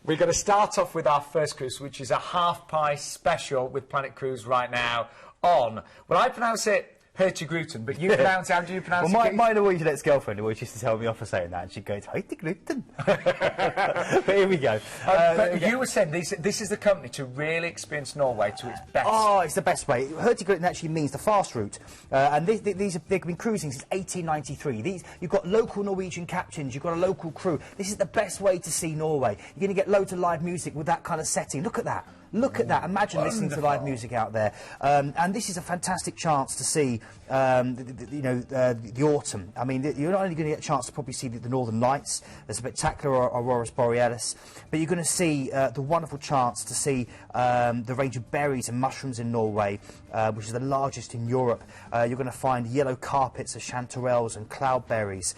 We're going to start off with our first cruise, which is a half-price special with Planet Cruise right now on, well, I pronounce it Hurtigruten, but you pronounce it, how do you pronounce it? Well, my Norwegian ex-girlfriend always used to tell me off for saying that, and she'd go, Hurtigruten. But here we go. But you were saying this is the company to really experience Norway to its best. Oh, it's the best way. Hurtigruten actually means the fast route, and they've been cruising since 1893. You've got local Norwegian captains, you've got a local crew. This is the best way to see Norway. You're going to get loads of live music with that kind of setting. Look at that. Look at that. Imagine listening to live music out there. And this is a fantastic chance to see, the autumn. I mean, you're not only going to get a chance to probably see the Northern Lights, the spectacular Aurora Borealis, but you're going to see the wonderful chance to see the range of berries and mushrooms in Norway, which is the largest in Europe. You're going to find yellow carpets of chanterelles and cloudberries.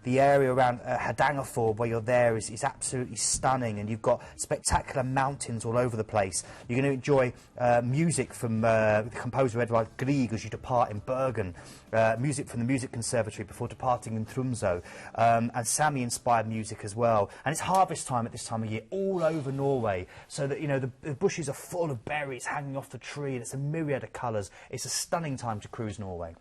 The area around Hardangerfjord, where you're there, is absolutely stunning, and you've got spectacular mountains all over the place. You're going to enjoy music from the composer Edvard Grieg as you depart in Bergen, music from the Music Conservatory before departing in Tromsø, and Sami-inspired music as well. And it's harvest time at this time of year all over Norway, so that the bushes are full of berries hanging off the tree, and it's a myriad of colours. It's a stunning time to cruise Norway.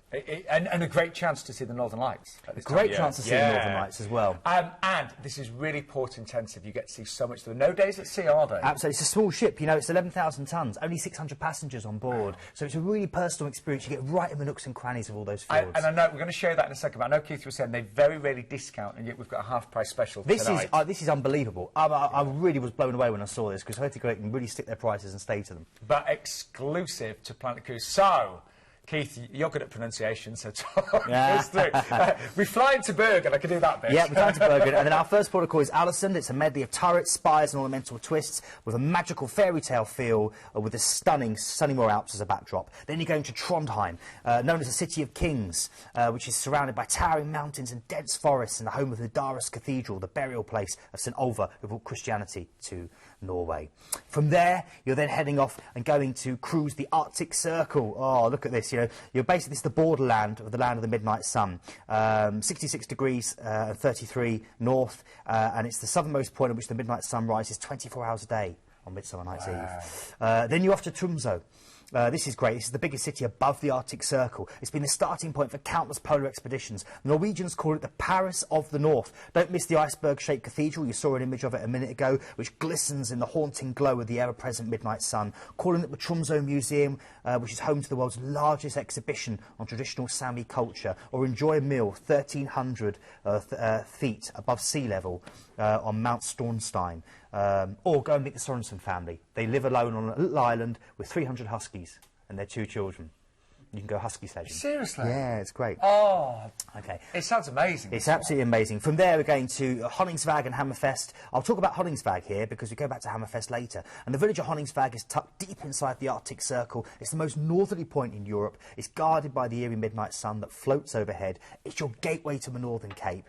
And a great chance to see the Northern Lights. A great chance to see the Northern Lights as well. And this is really port intensive. You get to see so much. There are no days at sea, are there? Absolutely. It's a small ship, it's 11,000 tonnes, only 600 passengers on board. So it's a really personal experience. You get right in the nooks and crannies of all those fjords. And I know, we're going to show that in a second, but I know Keith was saying they very rarely discount, and yet we've got a half-price special tonight. This is unbelievable. I really was blown away when I saw this, because Hurtigruten really stick their prices and stay to them. But exclusive to Planet Cruise. So, Keith, you're good at pronunciation, so talk us through. We fly into Bergen, I can do that bit. Yeah, we fly into Bergen, and then our first port of call is Alesund. It's a medley of turrets, spires and ornamental twists with a magical fairy tale feel, with the stunning Sunnymore Alps as a backdrop. Then you're going to Trondheim, known as the City of Kings, which is surrounded by towering mountains and dense forests, and the home of the Daras Cathedral, the burial place of St. Olva, who brought Christianity to Norway. From there, you're then heading off and going to cruise the Arctic Circle. Oh, look at this, you're basically, this is the borderland of the land of the midnight sun. 66 degrees and 33 north, and it's the southernmost point at which the midnight sun rises 24 hours a day on Midsummer Night's Eve. Then you're off to Tromsø. This is great. This is the biggest city above the Arctic Circle. It's been the starting point for countless polar expeditions. The Norwegians call it the Paris of the North. Don't miss the iceberg-shaped cathedral. You saw an image of it a minute ago, which glistens in the haunting glow of the ever-present midnight sun. Calling it the Tromsø Museum, which is home to the world's largest exhibition on traditional Sami culture. Or enjoy a meal 1,300 feet above sea level on Mount Stornstein. Or go and meet the Sorensen family. They live alone on a little island with 300 huskies and their 2 children. You can go husky sledging. Seriously? Yeah, it's great. Oh, okay. It sounds amazing. It's absolutely amazing. From there, we're going to Honningsvåg and Hammerfest. I'll talk about Honningsvåg here because we go back to Hammerfest later. And the village of Honningsvåg is tucked deep inside the Arctic Circle. It's the most northerly point in Europe. It's guarded by the eerie midnight sun that floats overhead. It's your gateway to the Northern Cape.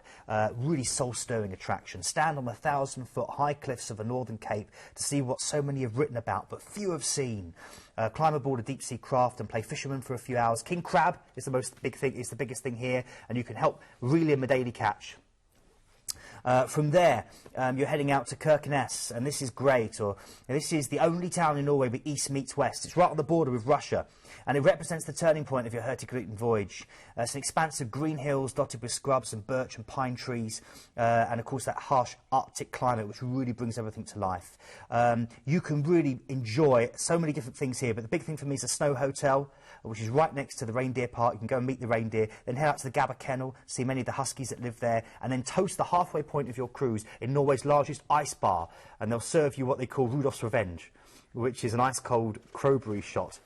Really soul-stirring attraction. Stand on the 1,000-foot high cliffs of the Northern Cape to see what so many have written about, but few have seen. Climb aboard a deep-sea craft and play fisherman for a few hours. King crab is the biggest thing here, and you can help reel in the daily catch. From there, you're heading out to Kirkenes, and this is great. This is the only town in Norway where east meets west. It's right on the border with Russia, and it represents the turning point of your Hurtigruten voyage. It's an expanse of green hills dotted with scrubs and birch and pine trees, and of course that harsh Arctic climate which really brings everything to life. You can really enjoy so many different things here, but the big thing for me is a snow hotel, which is right next to the reindeer park. You can go and meet the reindeer, then head out to the Gabba Kennel, see many of the huskies that live there, and then toast the halfway point of your cruise in Norway's largest ice bar, and they'll serve you what they call Rudolph's Revenge, which is an ice-cold crowberry shot.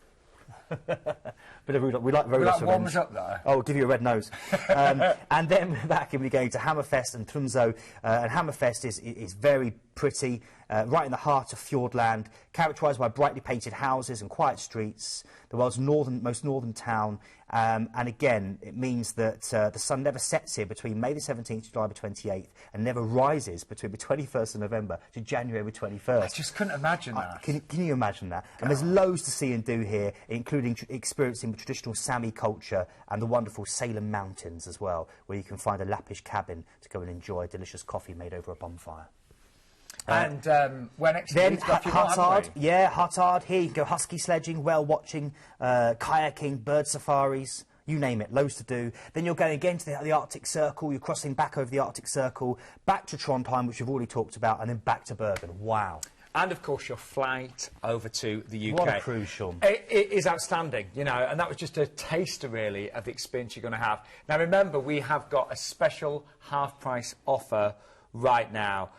Bit of Rudolph. We like Rudolph's Revenge. Warms up though. Oh, give you a red nose. And then we're back and we're going to Hammerfest and Tromsø. And Hammerfest is very pretty, right in the heart of Fjordland, characterised by brightly painted houses and quiet streets, the world's most northern town. And again, it means that the sun never sets here between May the 17th to July the 28th, and never rises between the 21st of November to January the 21st. I just couldn't imagine that. Can you imagine that? And there's loads to see and do here, including experiencing the traditional Sami culture and the wonderful Salem Mountains as well, where you can find a Lappish cabin to go and enjoy delicious coffee made over a bonfire. And where next? Then Huttard, Huttard. Here you can go husky sledging, whale watching, kayaking, bird safaris. You name it, loads to do. Then you're going again to the Arctic Circle. You're crossing back over the Arctic Circle, back to Trondheim, which we've already talked about, and then back to Bergen. Wow. And, of course, your flight over to the UK. What a cruise, Sean. It is outstanding, you know, and that was just a taster, really, of the experience you're going to have. Now, remember, we have got a special half-price offer right now.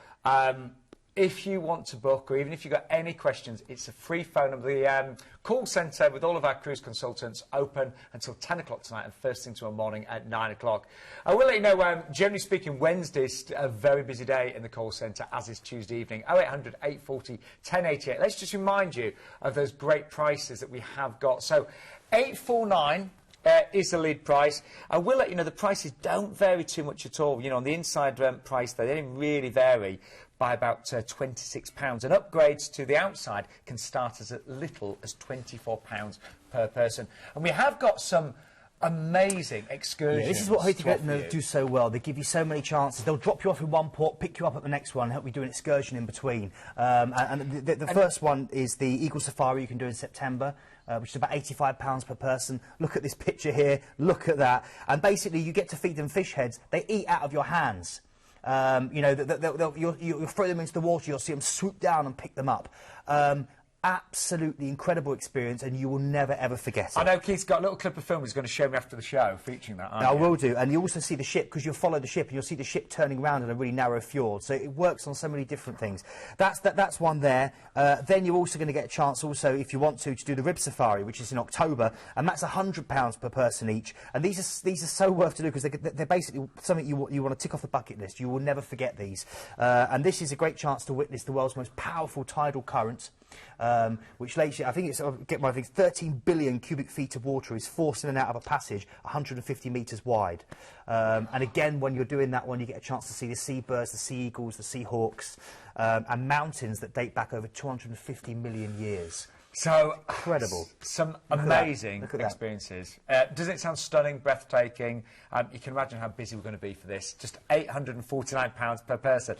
If you want to book, or even if you've got any questions, it's a free phone number. The call centre with all of our cruise consultants open until 10 o'clock tonight and first thing tomorrow morning at 9 o'clock. I will let you know, generally speaking, Wednesday's a very busy day in the call centre, as is Tuesday evening. 0800 840 1088. Let's just remind you of those great prices that we have got. So, 849... is the lead price. I will let you know the prices don't vary too much at all. You know, on the inside price, they don't really vary by about £26. And upgrades to the outside can start as little as £24 per person. And we have got some amazing excursions. Yeah, this is what Hurtigruten do so well. They give you so many chances. They'll drop you off in one port, pick you up at the next one, help you do an excursion in between. And the first one is the Eagle Safari you can do in September, which is about £85 per person. Look at this picture here. Look at that. And basically, you get to feed them fish heads. They eat out of your hands. You know, you'll throw them into the water. You'll see them swoop down and pick them up. Absolutely incredible experience, and you will never ever forget it. I know Keith's got a little clip of film he's going to show me after the show featuring that. I will do, and you also see the ship, because you'll follow the ship and you'll see the ship turning around in a really narrow fjord, so it works on so many different things. That's one there. Then you're also going to get a chance, also, if you want to do the Rib Safari, which is in October, and that's £100 per person each. And these are so worth to do, because they're basically something you want to tick off the bucket list. You will never forget these. And this is a great chance to witness the world's most powerful tidal current. Which lets you, I think it's, I'll get my things, 13 billion cubic feet of water is forced in and out of a passage 150 metres wide. And again, when you're doing that one, you get a chance to see the seabirds, the sea eagles, the sea hawks, and mountains that date back over 250 million years. So incredible. Some amazing experiences. Doesn't it sound stunning, breathtaking? You can imagine how busy we're going to be for this. Just £849 per person.